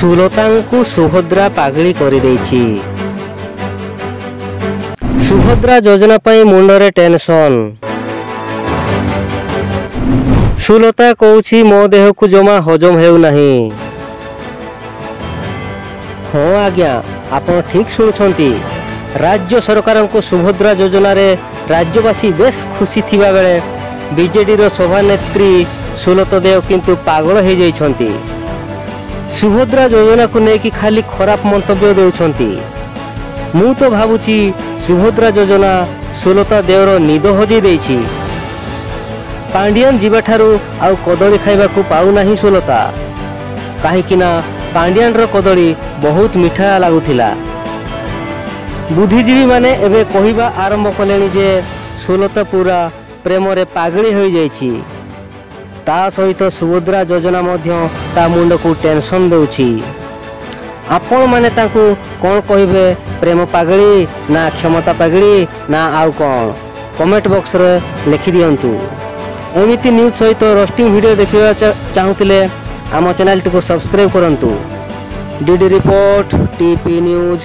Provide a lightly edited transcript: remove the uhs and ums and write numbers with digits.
ସୁଲତାଙ୍କୁ ସୁଭଦ୍ରା ପାଗଳି କରିଦେଇଛି। ସୁଭଦ୍ରା ଯୋଜନା ପାଇଁ ମୁଣ୍ଡରେ ଟେନସନ୍। ସୁଲତା କହୁଛି ମୋ ଦେହକୁ ଜମା ହଜମ ହେଉନାହିଁ। ହଁ ଆଜ୍ଞା, ଆପଣ ଠିକ୍ ଶୁଣୁଛନ୍ତି। ରାଜ୍ୟ ସରକାରଙ୍କ ସୁଭଦ୍ରା ଯୋଜନାରେ ରାଜ୍ୟବାସୀ ବେଶ ଖୁସି ଥିବା ବେଳେ ବିଜେଡିର ସଭାନେତ୍ରୀ ସୁଲତା ଦେଓ କିନ୍ତୁ ପାଗଳ ହୋଇଯାଇଛନ୍ତି। ସୁଭଦ୍ରା ଯୋଜନାକୁ ନେଇକି ଖାଲି ଖରାପ ମନ୍ତବ୍ୟ ଦେଉଛନ୍ତି। ମୁଁ ତ ଭାବୁଛି ସୁଭଦ୍ରା ଯୋଜନା ସୁଲତା ଦେଓର ନିଦ ହଜେଇ ଦେଇଛି। ପାଣ୍ଡିଆନ ଯିବାଠାରୁ ଆଉ କଦଳୀ ଖାଇବାକୁ ପାଉନାହିଁ ସୁଲତା। କାହିଁକିନା ପାଣ୍ଡିଆନର କଦଳୀ ବହୁତ ମିଠା ଲାଗୁଥିଲା। ବୁଦ୍ଧିଜୀବୀ ମାନେ ଏବେ କହିବା ଆରମ୍ଭ କଲେଣି ଯେ ସୁଲତା ପୁରା ପ୍ରେମରେ ପାଗଳି ହୋଇଯାଇଛି। ତା ସହିତ ସୁଭଦ୍ରା ଯୋଜନା ମଧ୍ୟ ତା ମୁଣ୍ଡକୁ ଟେନସନ୍ ଦେଉଛି। ଆପଣମାନେ ତାଙ୍କୁ କ'ଣ କହିବେ? ପ୍ରେମ ପାଗଳି ନା କ୍ଷମତା ପାଗଳି ନା ଆଉ କ'ଣ? କମେଣ୍ଟ ବକ୍ସରେ ଲେଖିଦିଅନ୍ତୁ। ଏମିତି ନ୍ୟୁଜ୍ ସହିତ ରୋଷ୍ଟିଂ ଭିଡ଼ିଓ ଦେଖିବା ଚାହୁଁଥିଲେ ଆମ ଚ୍ୟାନେଲଟିକୁ ସବସ୍କ୍ରାଇବ୍ କରନ୍ତୁ। ଡିଡି ରିପୋର୍ଟ, ଟିପି ନ୍ୟୁଜ୍।